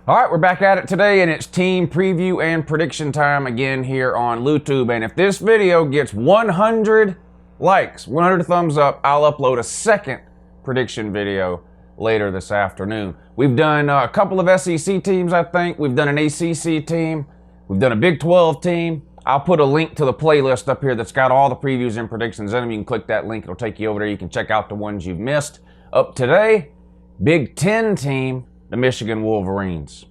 All right, we're back at it today, and it's team preview and prediction time again here on YouTube. And if this video gets 100 likes, 100 thumbs up, I'll upload a second prediction video later this afternoon. We've done a couple of SEC teams, I think. We've done an ACC team. We've done a Big 12 team. I'll put a link to the playlist up here that's got all the previews and predictions in them. You can click that link. It'll take you over there. You can check out the ones you've missed. Up today, Big 10 team, the Michigan Wolverines.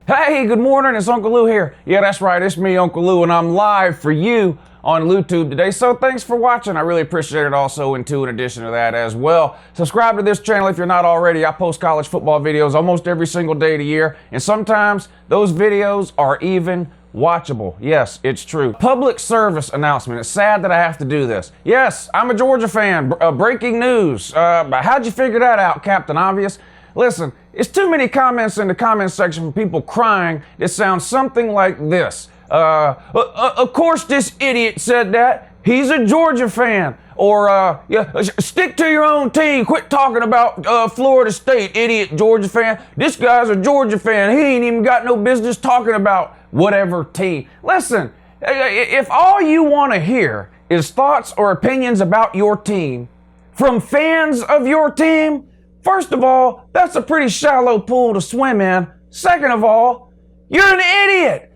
Hey, good morning, it's Uncle Lou here. Yeah, that's right, it's me, Uncle Lou, and I'm live for you on YouTube today. So thanks for watching, I really appreciate it. Also, in addition to that as well, subscribe to this channel if you're not already. I post college football videos almost every single day of the year, and sometimes those videos are even watchable. Yes, it's true. Public service announcement. It's sad that I have to do this. Yes, I'm a Georgia fan. Breaking news. How'd you figure that out, Captain Obvious? Listen, it's too many comments in the comment section from people crying that sounds something like this. Of course this idiot said that. He's a Georgia fan. Or, yeah, stick to your own team. Quit talking about Florida State, idiot Georgia fan. This guy's a Georgia fan. He ain't even got no business talking about whatever team. Listen, if all you want to hear is thoughts or opinions about your team from fans of your team, first of all, that's a pretty shallow pool to swim in. Second of all, you're an idiot.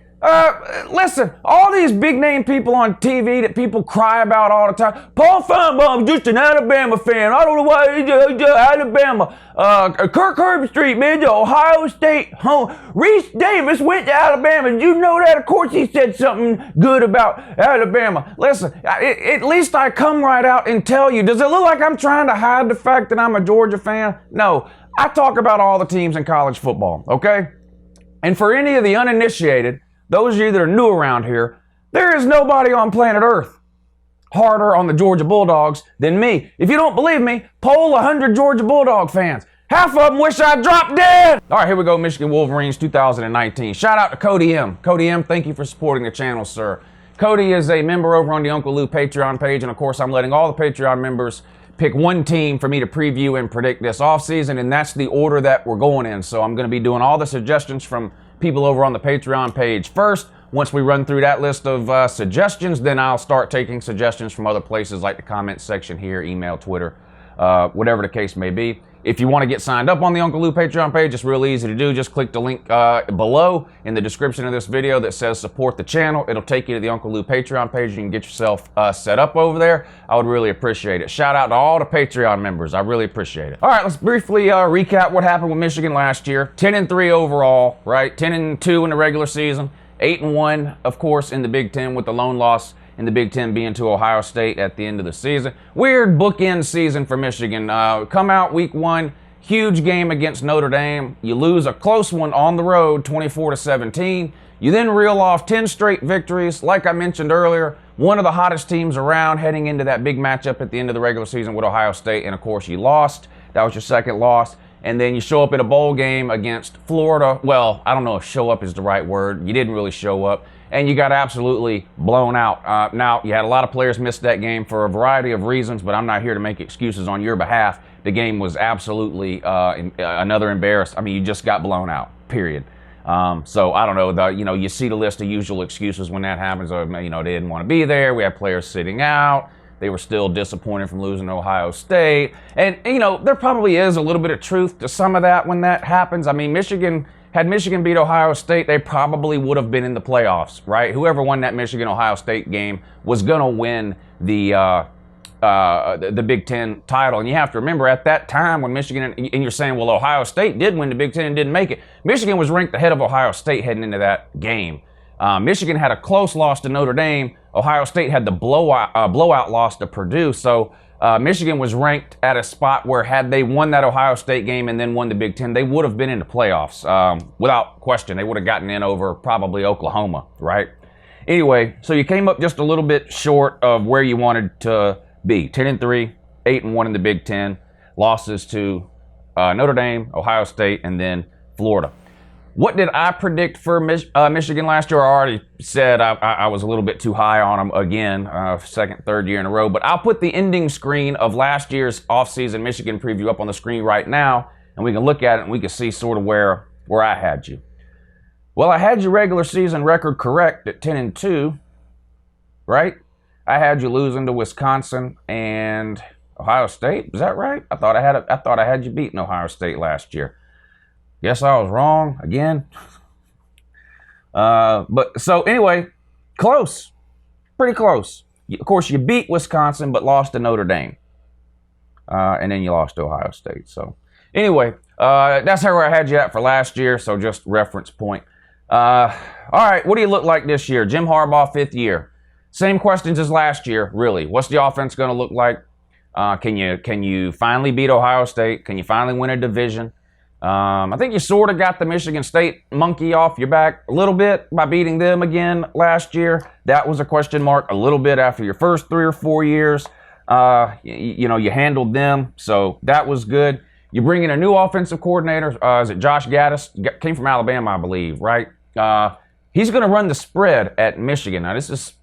Listen, all these big name people on TV that people cry about all the time. Paul Feinbaum's just an Alabama fan. I don't know why he's Alabama. Kirk Herbstreit, man, the Ohio State home. Reese Davis went to Alabama. Did you know that? Of course he said something good about Alabama. Listen, at least I come right out and tell you. Does it look like I'm trying to hide the fact that I'm a Georgia fan? No, I talk about all the teams in college football, okay? And for any of the uninitiated, those of you that are new around here, there is nobody on planet Earth harder on the Georgia Bulldogs than me. If you don't believe me, poll 100 Georgia Bulldog fans. Half of them wish I dropped dead. All right, here we go, Michigan Wolverines 2019. Shout out to Cody M. Cody M, thank you for supporting the channel, sir. Cody is a member over on the Uncle Lou Patreon page, and of course, I'm letting all the Patreon members pick one team for me to preview and predict this offseason, and that's the order that we're going in. So I'm going to be doing all the suggestions from people over on the Patreon page first. Once we run through that list of suggestions, then I'll start taking suggestions from other places like the comment section here, email, Twitter, whatever the case may be. If you want to get signed up on the Uncle Lou Patreon page, it's real easy to do. Just click the link below in the description of this video that says support the channel. It'll take you to the Uncle Lou Patreon page. You can get yourself set up over there. I would really appreciate it. Shout out to all the Patreon members. I really appreciate it. All right, let's briefly recap what happened with Michigan last year. 10-3 overall, right? 10-2 in the regular season. 8-1, of course, in the Big Ten, with the lone loss in the Big Ten being to Ohio State at the end of the season. Weird bookend season for Michigan. Come out week 1, huge game against Notre Dame. You lose a close one on the road, 24-17. You then reel off 10 straight victories. Like I mentioned earlier, one of the hottest teams around heading into that big matchup at the end of the regular season with Ohio State, and of course you lost. That was your second loss. And then you show up in a bowl game against Florida. Well, I don't know if show up is the right word. You didn't really show up, and you got absolutely blown out. Now, you had a lot of players miss that game for a variety of reasons, but I'm not here to make excuses on your behalf. The game was absolutely another embarrassment. I mean, you just got blown out, period. So I don't know, you see the list of usual excuses when that happens. They didn't want to be there. We had players sitting out. They were still disappointed from losing to Ohio State. And, there probably is a little bit of truth to some of that when that happens. I mean, had Michigan beat Ohio State, they probably would have been in the playoffs, right? Whoever won that Michigan-Ohio State game was going to win the Big Ten title. And you have to remember, at that time when Michigan, and you're saying, well, Ohio State did win the Big Ten and didn't make it. Michigan was ranked ahead of Ohio State heading into that game. Michigan had a close loss to Notre Dame. Ohio State had the blowout loss to Purdue. So Michigan was ranked at a spot where had they won that Ohio State game and then won the Big Ten, they would have been in the playoffs without question. They would have gotten in over probably Oklahoma, right? Anyway, so you came up just a little bit short of where you wanted to be. 10-3, 8-1 in the Big Ten. Losses to Notre Dame, Ohio State, and then Florida. What did I predict for Michigan last year? I already said I was a little bit too high on them again, second, third year in a row. But I'll put the ending screen of last year's offseason Michigan preview up on the screen right now, and we can look at it and we can see sort of where I had you. Well, I had your regular season record correct at 10-2, right? I had you losing to Wisconsin and Ohio State. Is that right? I thought I had you beating Ohio State last year. Guess I was wrong again. But so anyway, close, pretty close. Of course, you beat Wisconsin, but lost to Notre Dame, and then you lost to Ohio State. So anyway, that's where I had you at for last year. So just reference point. All right, what do you look like this year? Jim Harbaugh, 5th year. Same questions as last year, really. What's the offense going to look like? Can you finally beat Ohio State? Can you finally win a division? I think you sort of got the Michigan State monkey off your back a little bit by beating them again last year. That was a question mark a little bit after your first 3 or 4 years. You handled them, so that was good. You bring in a new offensive coordinator. Is it Josh Gattis? Came from Alabama, I believe, right? He's going to run the spread at Michigan. Now, this is,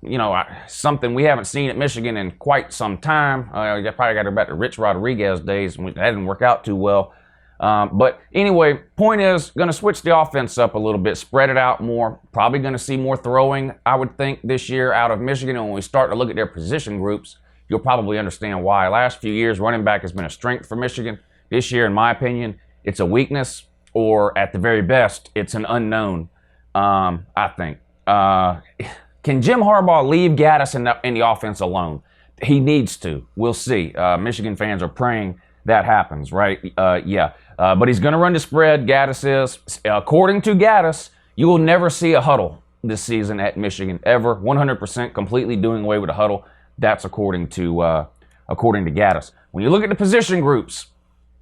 something we haven't seen at Michigan in quite some time. You probably got to go back to Rich Rodriguez days, and that didn't work out too well. But anyway, point is, going to switch the offense up a little bit, spread it out more. Probably going to see more throwing, I would think, this year out of Michigan. And when we start to look at their position groups, you'll probably understand why. Last few years, running back has been a strength for Michigan. This year, in my opinion, it's a weakness, or at the very best, it's an unknown, I think. Can Jim Harbaugh leave Gattis in the offense alone? He needs to. We'll see. Michigan fans are praying that happens, right? But he's going to run the spread. Gattis is. According to Gattis, you will never see a huddle this season at Michigan, ever. 100% completely doing away with a huddle. That's according to Gattis. When you look at the position groups,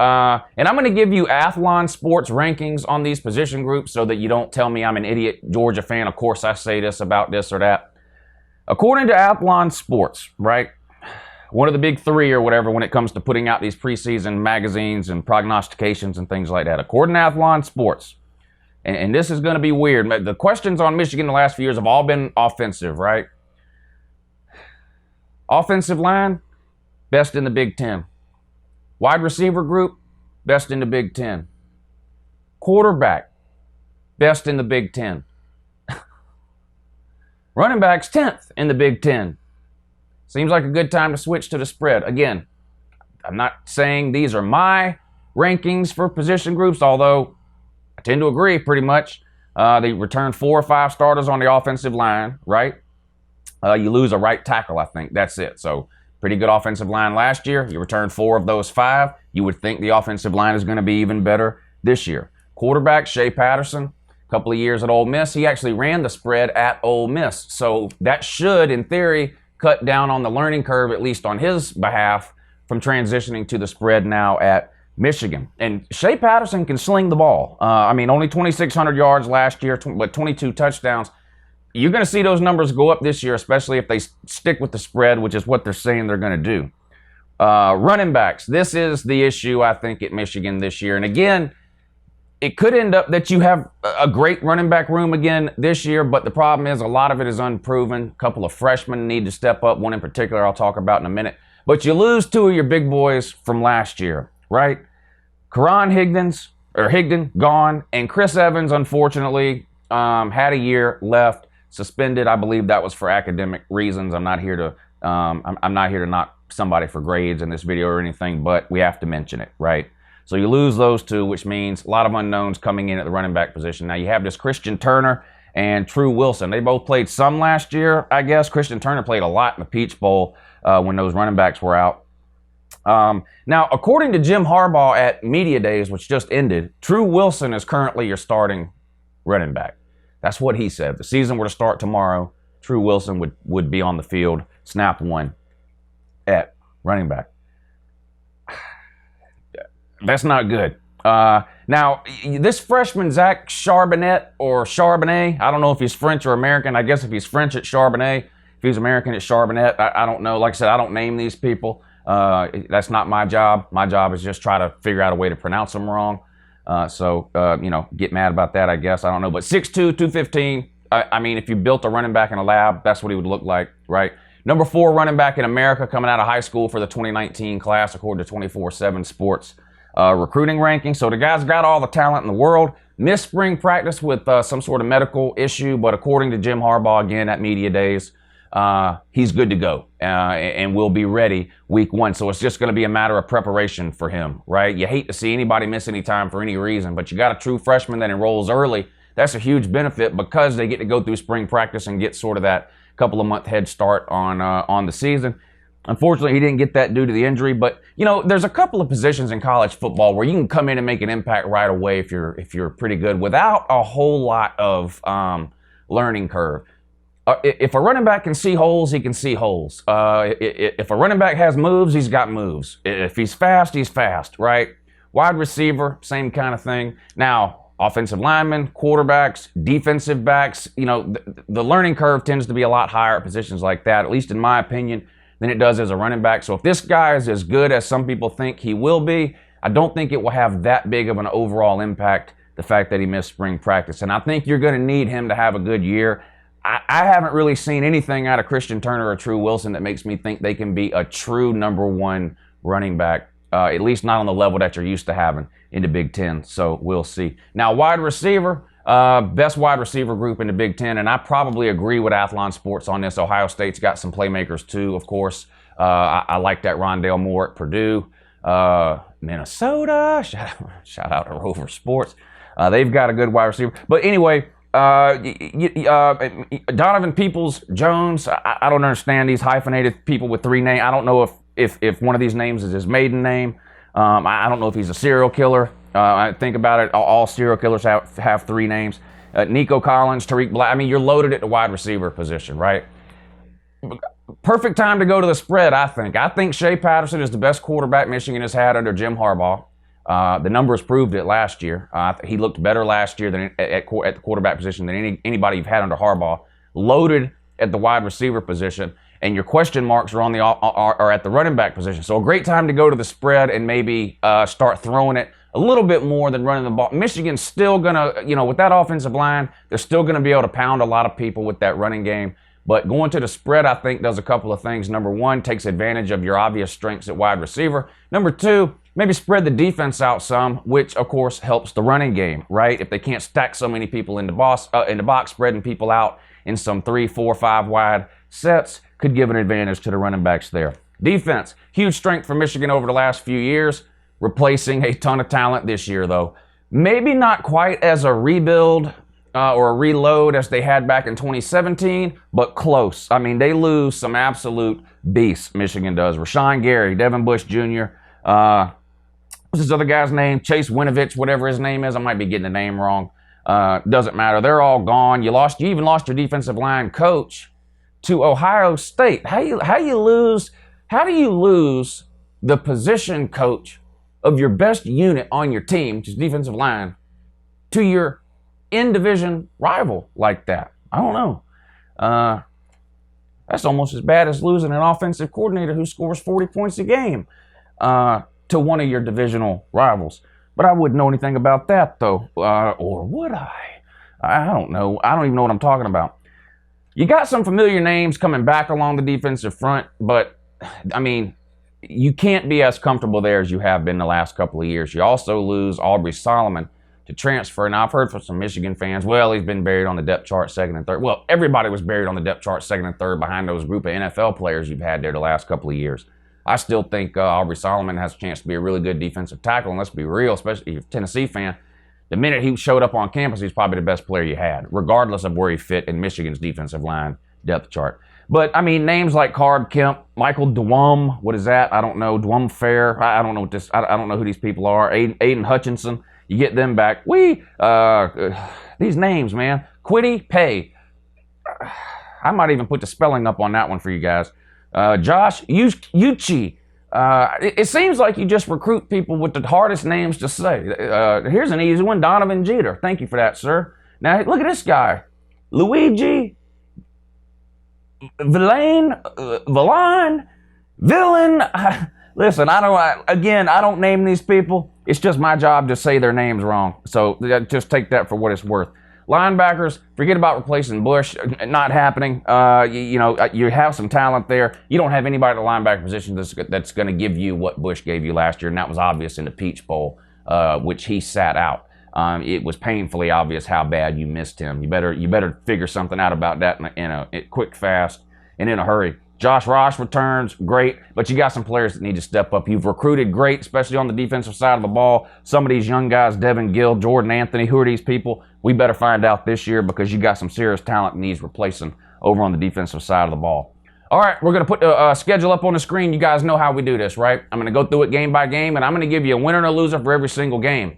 and I'm going to give you Athlon Sports rankings on these position groups so that you don't tell me I'm an idiot Georgia fan. Of course, I say this about this or that. According to Athlon Sports, right? One of the big three or whatever when it comes to putting out these preseason magazines and prognostications and things like that. According to Athlon Sports, and this is going to be weird. The questions on Michigan the last few years have all been offensive, right? Offensive line, best in the Big Ten. Wide receiver group, best in the Big Ten. Quarterback, best in the Big Ten. Running backs, 10th in the Big Ten. Seems like a good time to switch to the spread. Again, I'm not saying these are my rankings for position groups, although I tend to agree pretty much. They returned 4 or 5 starters on the offensive line, right? You lose a right tackle, I think. That's it. So pretty good offensive line last year. You returned 4 of those 5. You would think the offensive line is going to be even better this year. Quarterback, Shea Patterson, a couple of years at Ole Miss. He actually ran the spread at Ole Miss. So that should, in theory, cut down on the learning curve, at least on his behalf, from transitioning to the spread now at Michigan. And Shea Patterson can sling the ball. Only 2,600 yards last year, but 22 touchdowns. You're going to see those numbers go up this year, especially if they stick with the spread, which is what they're saying they're going to do. Running backs. This is the issue, I think, at Michigan this year. And again, it could end up that you have a great running back room again this year, but the problem is a lot of it is unproven. A couple of freshmen need to step up. One in particular I'll talk about in a minute. But you lose 2 of your big boys from last year, right? Karan Higdon, gone. And Chris Evans, unfortunately, had a year left, suspended. I believe that was for academic reasons. I'm not here to knock somebody for grades in this video or anything, but we have to mention it, right? So you lose those 2, which means a lot of unknowns coming in at the running back position. Now you have this Christian Turner and True Wilson. They both played some last year, I guess. Christian Turner played a lot in the Peach Bowl when those running backs were out. Now, according to Jim Harbaugh at Media Days, which just ended, True Wilson is currently your starting running back. That's what he said. If the season were to start tomorrow, True Wilson would be on the field, snap 1 at running back. That's not good. Now, this freshman, Zach Charbonnet or Charbonnet, I don't know if he's French or American. I guess if he's French, it's Charbonnet. If he's American, it's Charbonnet. I don't know. Like I said, I don't name these people. That's not my job. My job is just try to figure out a way to pronounce them wrong. Get mad about that, I guess. I don't know. But 6'2", 215. I mean, if you built a running back in a lab, that's what he would look like, right? Number 4 running back in America coming out of high school for the 2019 class, according to 24/7 Sports recruiting ranking. So the guy's got all the talent in the world. Missed spring practice with some sort of medical issue, but according to Jim Harbaugh, again, at media days, he's good to go and will be ready week 1. So it's just going to be a matter of preparation for him, right? You hate to see anybody miss any time for any reason, but you got a true freshman that enrolls early. That's a huge benefit because they get to go through spring practice and get sort of that couple of month head start on the season. Unfortunately, he didn't get that due to the injury, but there's a couple of positions in college football where you can come in and make an impact right away if you're pretty good without a whole lot of learning curve. If a running back can see holes, he can see holes. If a running back has moves, he's got moves. If he's fast, right? Wide receiver, same kind of thing. Now, offensive linemen, quarterbacks, defensive backs, the learning curve tends to be a lot higher at positions like that, at least in my opinion, than it does as a running back. So if this guy is as good as some people think he will be, I don't think it will have that big of an overall impact, the fact that he missed spring practice. And I think you're going to need him to have a good year. I haven't really seen anything out of Christian Turner or True Wilson that makes me think they can be a true number 1 running back, at least not on the level that you're used to having in the Big Ten. So we'll see. Now, wide receiver, best wide receiver group in the Big Ten, and I probably agree with Athlon Sports on this. Ohio State's got some playmakers too, of course. I like that Rondale Moore at Purdue. Minnesota, shout out to Rover Sports. They've got a good wide receiver. But anyway, Donovan Peoples-Jones, I don't understand these hyphenated people with 3 names. I don't know if one of these names is his maiden name. I don't know if he's a serial killer. I think about it, all serial killers have 3 names. Nico Collins, Tariq Black. I mean, you're loaded at the wide receiver position, right? Perfect time to go to the spread, I think. I think Shea Patterson is the best quarterback Michigan has had under Jim Harbaugh. The numbers proved it last year. He looked better last year than at the quarterback position than anybody you've had under Harbaugh. Loaded at the wide receiver position, and your question marks are at the running back position. So a great time to go to the spread and maybe start throwing it a little bit more than running the ball. Michigan's still gonna, with that offensive line, they're still gonna be able to pound a lot of people with that running game. But going to the spread, I think, does a couple of things. Number 1, takes advantage of your obvious strengths at wide receiver. Number 2, maybe spread the defense out some, which, of course, helps the running game, right? If they can't stack so many people in the box, spreading people out in some 3, 4, 5 wide sets could give an advantage to the running backs there. Defense, huge strength for Michigan over the last few years, replacing a ton of talent this year, though. Maybe not quite as a rebuild or a reload as they had back in 2017, but close. I mean, they lose some absolute beasts, Michigan does. Rashawn Gary, Devin Bush Jr., what's this other guy's name? Chase Winovich, whatever his name is. I might be getting the name wrong. Doesn't matter. They're all gone. You even lost your defensive line coach to Ohio State. How do you lose the position coach of your best unit on your team, which is defensive line, to your in-division rival like that? I don't know. That's almost as bad as losing an offensive coordinator who scores 40 points a game to one of your divisional rivals. But I wouldn't know anything about that, though. Or would I? I don't know. I don't even know what I'm talking about. You got some familiar names coming back along the defensive front, but, I mean, you can't be as comfortable there as you have been the last couple of years. You also lose Aubrey Solomon to transfer. Now, I've heard from some Michigan fans, well, he's been buried on the depth chart 2nd and 3rd. Well, everybody was buried on the depth chart 2nd and 3rd behind those group of NFL players you've had there the last couple of years. I still think Aubrey Solomon has a chance to be a really good defensive tackle, and let's be real, especially if you're a Tennessee fan. The minute he showed up on campus, he's probably the best player you had, regardless of where he fit in Michigan's defensive line depth chart. But, I mean, names like Carb Kemp, Michael Dwum, what is that? I don't know. Dwum Fair, I don't know what this, I don't know who these people are. Aiden Hutchinson, you get them back. These names, man. Quiddy Pay. I might even put the spelling up on that one for you guys. Josh Uchi. It seems like you just recruit people with the hardest names to say. Here's an easy one, Donovan Jeter. Thank you for that, sir. Now, look at this guy. Luigi Villain. Listen, I don't name these people. It's just my job to say their names wrong. So just take that for what it's worth. Linebackers, forget about replacing Bush. Not happening. You have some talent there. You don't have anybody at the linebacker position that's going to give you what Bush gave you last year, and that was obvious in the Peach Bowl, which he sat out. It was painfully obvious how bad you missed him. You better figure something out about that in a quick, fast, and in a hurry. Josh Ross returns, great, but you got some players that need to step up. You've recruited great, especially on the defensive side of the ball. Some of these young guys, Devin Gill, Jordan Anthony, who are these people? We better find out this year because you got some serious talent needs replacing over on the defensive side of the ball. All right, we're going to put the schedule up on the screen. You guys know how we do this, right? I'm going to go through it game by game, and I'm going to give you a winner and a loser for every single game.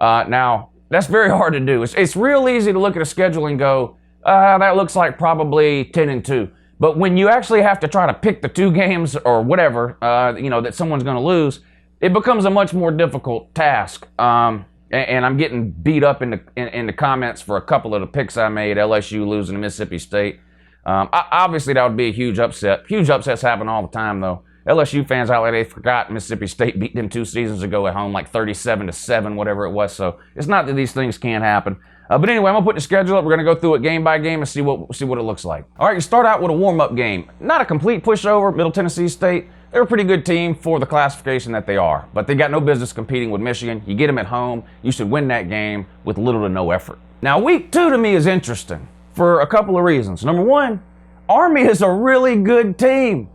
Now, that's very hard to do. It's real easy to look at a schedule and go, that looks like probably 10-2. But when you actually have to try to pick the two games or whatever, that someone's going to lose, it becomes a much more difficult task. And I'm getting beat up in the comments for a couple of the picks I made, LSU losing to Mississippi State. Obviously, that would be a huge upset. Huge upsets happen all the time, though. LSU fans out there, they forgot Mississippi State beat them 2 seasons ago at home, like 37-7, whatever it was. So it's not that these things can't happen. But anyway, I'm going to put the schedule up. We're going to go through it game by game and see what it looks like. All right, you start out with a warm-up game. Not a complete pushover, Middle Tennessee State. They're a pretty good team for the classification that they are. But they got no business competing with Michigan. You get them at home, you should win that game with little to no effort. Now, week 2 to me is interesting for a couple of reasons. Number one, Army is a really good team.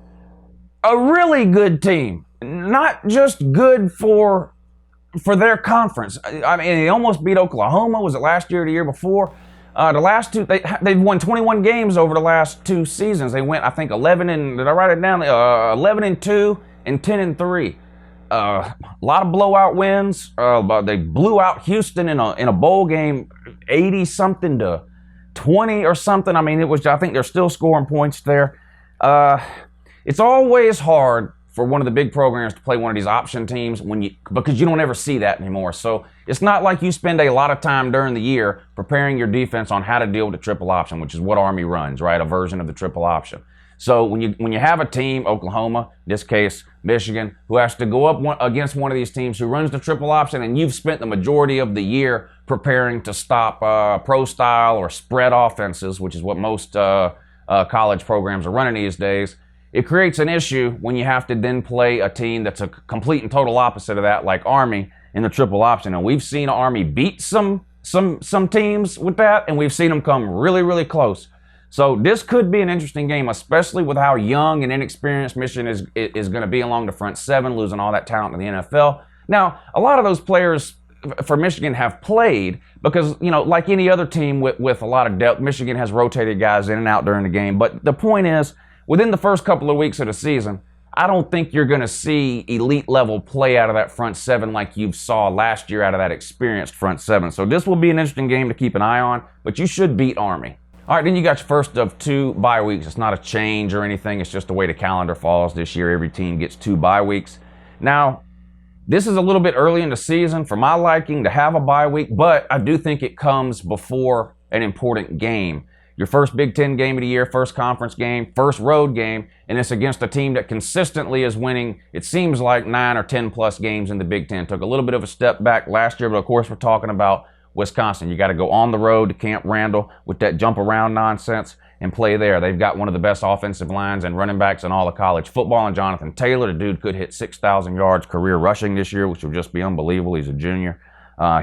A really good team. Not just good for their conference. I mean, they almost beat Oklahoma. Was it last year or the year before? The last two, they've won 21 games over the last 2 seasons. They went, I think, 11 and, did I write it down? 11-2 and 10-3. A lot of blowout wins. But they blew out Houston in a bowl game, 80-something to 20 or something. I mean, I think they're still scoring points there. It's always hard for one of the big programs to play one of these option teams because you don't ever see that anymore. So it's not like you spend a lot of time during the year preparing your defense on how to deal with the triple option, which is what Army runs, right? A version of the triple option. So when you have a team, Oklahoma, in this case Michigan, who has to go up against one of these teams who runs the triple option, and you've spent the majority of the year preparing to stop pro style or spread offenses, which is what most college programs are running these days. It creates an issue when you have to then play a team that's a complete and total opposite of that, like Army in the triple option. And we've seen Army beat some teams with that, and we've seen them come really, really close. So this could be an interesting game, especially with how young and inexperienced Michigan is going to be along the front seven, losing all that talent in the NFL. Now, a lot of those players for Michigan have played because, like any other team with a lot of depth, Michigan has rotated guys in and out during the game. But the point is, within the first couple of weeks of the season, I don't think you're going to see elite level play out of that front seven like you saw last year out of that experienced front seven. So this will be an interesting game to keep an eye on, but you should beat Army. All right, then you got your first of 2 bye weeks. It's not a change or anything. It's just the way the calendar falls this year. Every team gets 2 bye weeks. Now, this is a little bit early in the season for my liking to have a bye week, but I do think it comes before an important game. Your first Big Ten game of the year, first conference game, first road game, and it's against a team that consistently is winning, it seems like 9 or 10 plus games in the Big Ten. Took a little bit of a step back last year, but of course we're talking about Wisconsin. You got to go on the road to Camp Randall with that jump around nonsense and play there. They've got one of the best offensive lines and running backs in all of college football, and Jonathan Taylor, the dude could hit 6,000 yards career rushing this year, which would just be unbelievable. He's a junior.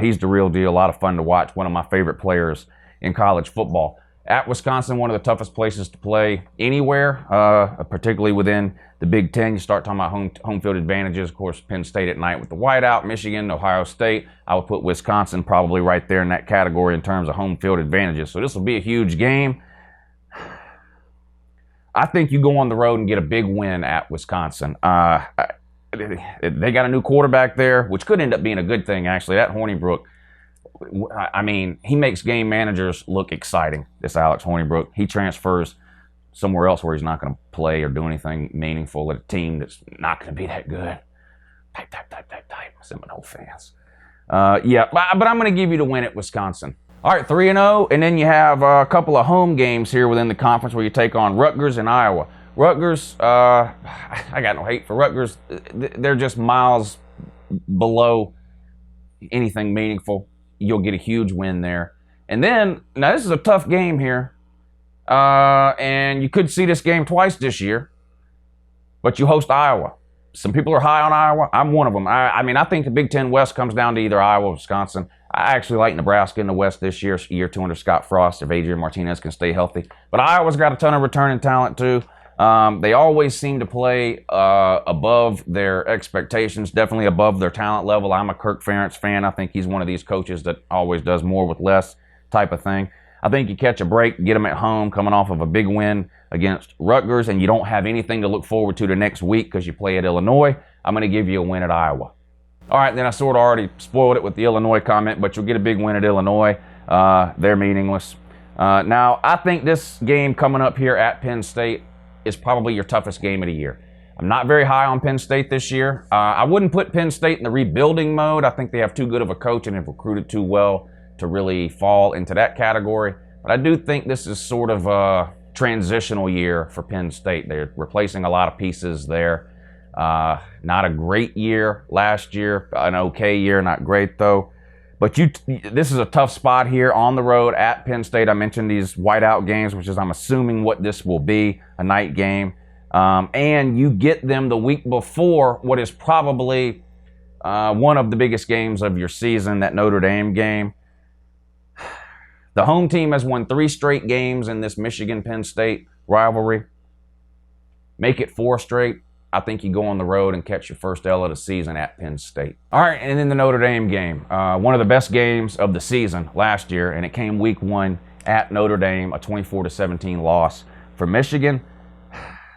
He's the real deal. A lot of fun to watch. One of my favorite players in college football. At Wisconsin, one of the toughest places to play anywhere, particularly within the Big Ten. You start talking about home field advantages. Of course, Penn State at night with the whiteout, Michigan, Ohio State. I would put Wisconsin probably right there in that category in terms of home field advantages. So this will be a huge game. I think you go on the road and get a big win at Wisconsin. They got a new quarterback there, which could end up being a good thing, actually. That Hornibrook, I mean, he makes game managers look exciting, this Alex Hornibrook. He transfers somewhere else where he's not going to play or do anything meaningful at a team that's not going to be that good. Type, Seminole fans. Yeah, but I'm going to give you the win at Wisconsin. All right, 3-0, and then you have a couple of home games here within the conference where you take on Rutgers and Iowa. Rutgers, I got no hate for Rutgers. They're just miles below anything meaningful. You'll get a huge win there. And then, now this is a tough game here, and you could see this game twice this year, but you host Iowa. Some people are high on Iowa. I'm one of them. I mean, I think the Big Ten West comes down to either Iowa or Wisconsin. I actually like Nebraska in the West this year 2 under Scott Frost, if Adrian Martinez can stay healthy. But Iowa's got a ton of returning talent, too. They always seem to play above their expectations, definitely above their talent level. I'm a Kirk Ferentz fan. I think he's one of these coaches that always does more with less type of thing. I think you catch a break, get them at home, coming off of a big win against Rutgers, and you don't have anything to look forward to the next week because you play at Illinois. I'm going to give you a win at Iowa. All right, then I sort of already spoiled it with the Illinois comment, but you'll get a big win at Illinois. They're meaningless. Now, I think this game coming up here at Penn State is probably your toughest game of the year. I'm not very high on Penn State this year. I wouldn't put Penn State in the rebuilding mode. I think they have too good of a coach and have recruited too well to really fall into that category. But I do think this is sort of a transitional year for Penn State. They're replacing a lot of pieces there. Not a great year last year, an okay year, not great though. But this is a tough spot here on the road at Penn State. I mentioned these whiteout games, which is I'm assuming what this will be, a night game. And you get them the week before what is probably one of the biggest games of your season, that Notre Dame game. The home team has won 3 straight games in this Michigan-Penn State rivalry. Make it 4 straight. I think you go on the road and catch your first L of the season at Penn State. All right, and then the Notre Dame game. One of the best games of the season last year, and it came week 1 at Notre Dame, a 24-17 loss for Michigan.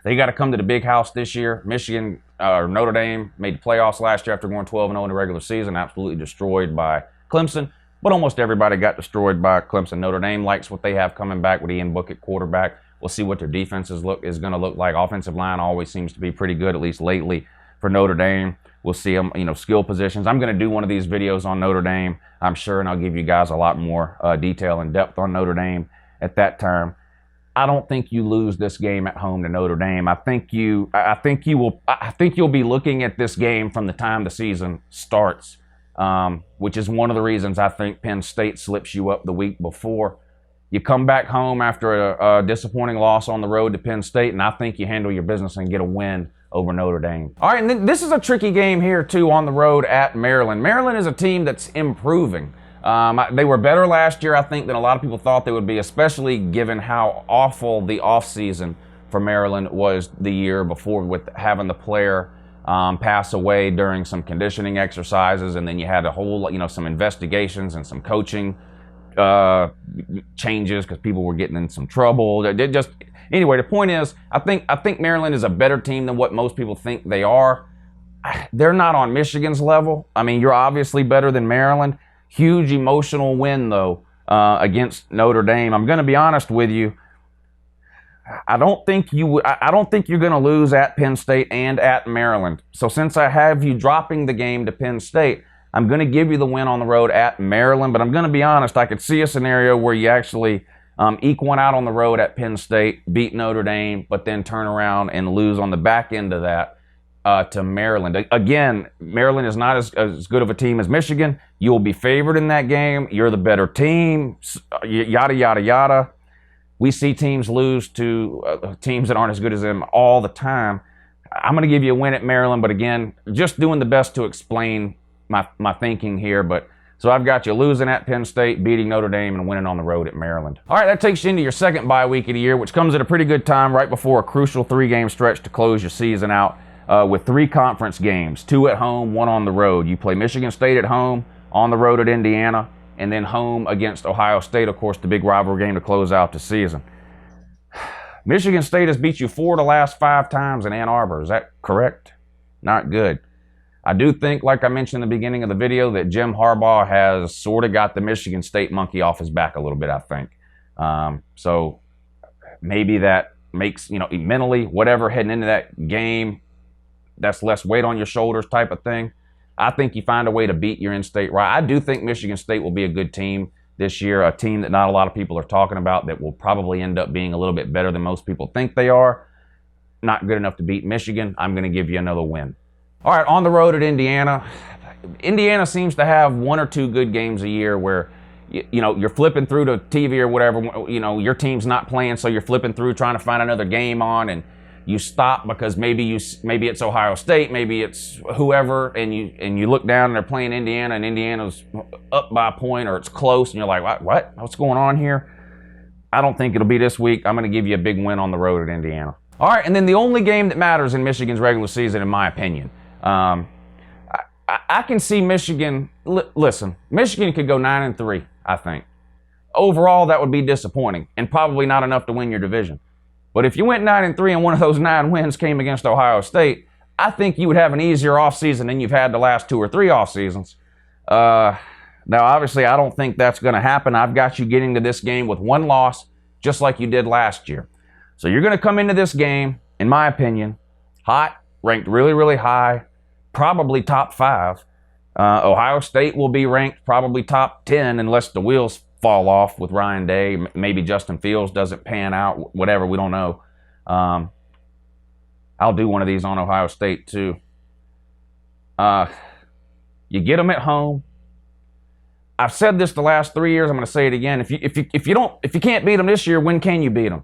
They got to come to the big house this year. Notre Dame made the playoffs last year after going 12-0 in the regular season, absolutely destroyed by Clemson. But almost everybody got destroyed by Clemson. Notre Dame likes what they have coming back with Ian Book at quarterback. We'll see what their defense is going to look like. Offensive line always seems to be pretty good, at least lately, for Notre Dame. We'll see them, skill positions. I'm going to do one of these videos on Notre Dame, I'm sure, and I'll give you guys a lot more detail and depth on Notre Dame at that time. I don't think you lose this game at home to Notre Dame. I think you'll be looking at this game from the time the season starts, which is one of the reasons I think Penn State slips you up the week before. You come back home after a disappointing loss on the road to Penn State, and I think you handle your business and get a win over Notre Dame. All right, and this is a tricky game here, too, on the road at Maryland. Maryland is a team that's improving. They were better last year, I think, than a lot of people thought they would be, especially given how awful the offseason for Maryland was the year before, with having the player pass away during some conditioning exercises, and then you had a whole, some investigations and some coaching changes because people were getting in some trouble. Anyway, the point is, I think Maryland is a better team than what most people think they are. They're not on Michigan's level. I mean, you're obviously better than Maryland. Huge emotional win though against Notre Dame. I'm going to be honest with you. I don't think you're going to lose at Penn State and at Maryland. So since I have you dropping the game to Penn State, I'm going to give you the win on the road at Maryland, but I'm going to be honest, I could see a scenario where you actually eke one out on the road at Penn State, beat Notre Dame, but then turn around and lose on the back end of that to Maryland. Again, Maryland is not as good of a team as Michigan. You'll be favored in that game. You're the better team, yada, yada, yada. We see teams lose to teams that aren't as good as them all the time. I'm going to give you a win at Maryland, but again, just doing the best to explain my thinking here. But so I've got you losing at Penn State, beating Notre Dame, and winning on the road at Maryland. All right, that takes you into your second bye week of the year, which comes at a pretty good time right before a crucial 3-game stretch to close your season out with 3 conference games, 2 at home, 1 on the road. You play Michigan State at home, on the road at Indiana, and then home against Ohio State, of course, the big rivalry game to close out the season. Michigan State has beat you 4 of the last 5 times in Ann Arbor. Is that correct? Not good. I do think, like I mentioned in the beginning of the video, that Jim Harbaugh has sort of got the Michigan State monkey off his back a little bit, I think. So maybe that makes, mentally, whatever, heading into that game, that's less weight on your shoulders type of thing. I think you find a way to beat your in-state rival. I do think Michigan State will be a good team this year, a team that not a lot of people are talking about, that will probably end up being a little bit better than most people think they are. Not good enough to beat Michigan. I'm going to give you another win. All right, on the road at Indiana. Indiana seems to have one or two good games a year where you're flipping through the TV or whatever, your team's not playing, so you're flipping through trying to find another game on, and you stop because maybe it's Ohio State, maybe it's whoever, and you look down and they're playing Indiana, and Indiana's up by a point or it's close, and you're like, what? What's going on here? I don't think it'll be this week. I'm going to give you a big win on the road at Indiana. All right, and then the only game that matters in Michigan's regular season, in my opinion, I can see Michigan. Listen, Michigan could go 9-3. I think overall that would be disappointing and probably not enough to win your division. But if you went 9-3 and one of those 9 wins came against Ohio State, I think you would have an easier offseason than you've had the last 2 or 3 off seasons. Now, obviously, I don't think that's going to happen. I've got you getting to this game with 1 loss, just like you did last year. So you're going to come into this game, in my opinion, hot, ranked really, really high, probably top 5. Ohio State will be ranked probably top 10 unless the wheels fall off with Ryan Day. Maybe Justin Fields doesn't pan out, whatever, we don't know. I'll do one of these on Ohio State too. You get them at home. I've said this the last 3 years. I'm going to say it again. If you can't beat them this year, when can you beat them?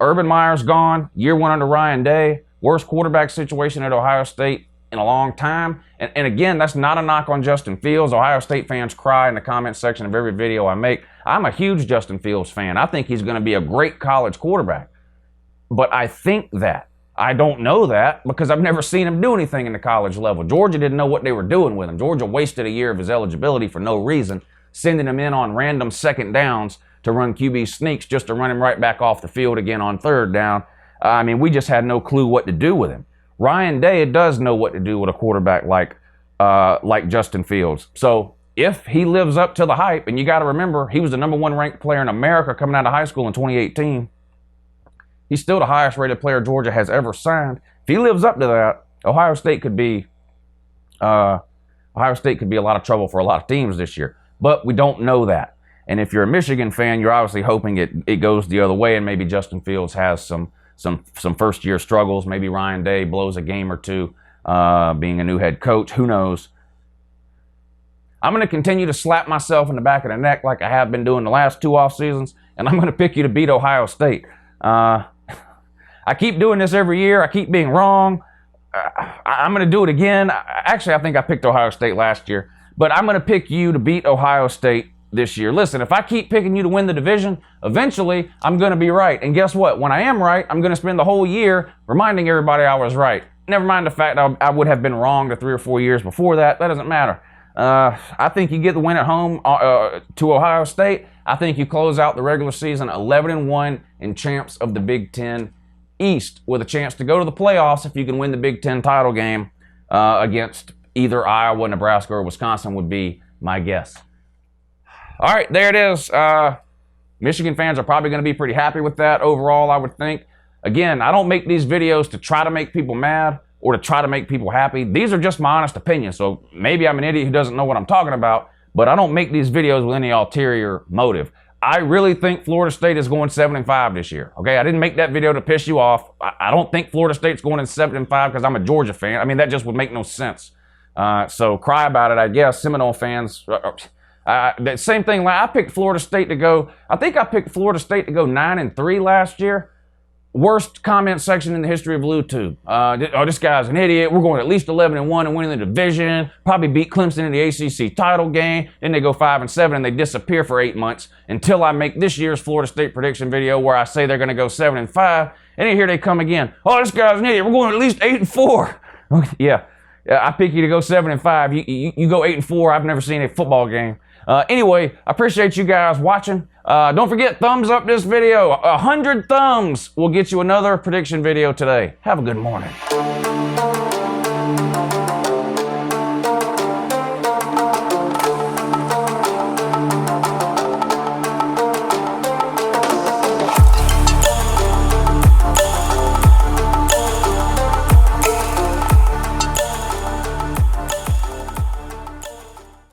Urban Meyer's gone. Year 1 under Ryan Day. Worst quarterback situation at Ohio State in a long time. And again, that's not a knock on Justin Fields. Ohio State fans cry in the comment section of every video I make. I'm a huge Justin Fields fan. I think he's going to be a great college quarterback. But I think that. I don't know that because I've never seen him do anything in the college level. Georgia didn't know what they were doing with him. Georgia wasted a year of his eligibility for no reason, sending him in on random second downs to run QB sneaks just to run him right back off the field again on third down. We just had no clue what to do with him. Ryan Day does know what to do with a quarterback like Justin Fields. So if he lives up to the hype, and you got to remember, he was the number 1 ranked player in America coming out of high school in 2018. He's still the highest rated player Georgia has ever signed. If he lives up to that, Ohio State could be a lot of trouble for a lot of teams this year. But we don't know that. And if you're a Michigan fan, you're obviously hoping it goes the other way, and maybe Justin Fields has some first year struggles. Maybe Ryan Day blows a game or two being a new head coach. Who knows? I'm going to continue to slap myself in the back of the neck like I have been doing the last 2 off seasons, and I'm going to pick you to beat Ohio State. I keep doing this every year. I keep being wrong. I'm going to do it again. Actually, I think I picked Ohio State last year, but I'm going to pick you to beat Ohio State this year. Listen, if I keep picking you to win the division, eventually I'm going to be right. And guess what? When I am right, I'm going to spend the whole year reminding everybody I was right. Never mind the fact I would have been wrong the 3 or 4 years before that. That doesn't matter. I think you get the win at home to Ohio State. I think you close out the regular season 11-1 and champs of the Big Ten East with a chance to go to the playoffs if you can win the Big Ten title game against either Iowa, Nebraska, or Wisconsin would be my guess. All right, there it is. Michigan fans are probably going to be pretty happy with that overall, I would think. Again, I don't make these videos to try to make people mad or to try to make people happy. These are just my honest opinions. So maybe I'm an idiot who doesn't know what I'm talking about, but I don't make these videos with any ulterior motive. I really think Florida State is going 7-5 this year. Okay, I didn't make that video to piss you off. I don't think Florida State's going in 7-5 because I'm a Georgia fan. I mean, that just would make no sense. So cry about it, I guess. Seminole fans. The same thing. I picked Florida State to go. I think I picked Florida State to go 9-3 last year. Worst comment section in the history of LouTube. This guy's an idiot. We're going at least 11-1 and winning the division. Probably beat Clemson in the ACC title game. Then they go 5-7 and they disappear for 8 months until I make this year's Florida State prediction video where I say they're going to go 7-5. And then here they come again. Oh, this guy's an idiot. We're going at least 8-4. Yeah, I pick you to go 7-5. You go 8-4. I've never seen a football game. Anyway, I appreciate you guys watching. Don't forget, thumbs up this video. 100 thumbs will get you another prediction video today. Have a good morning.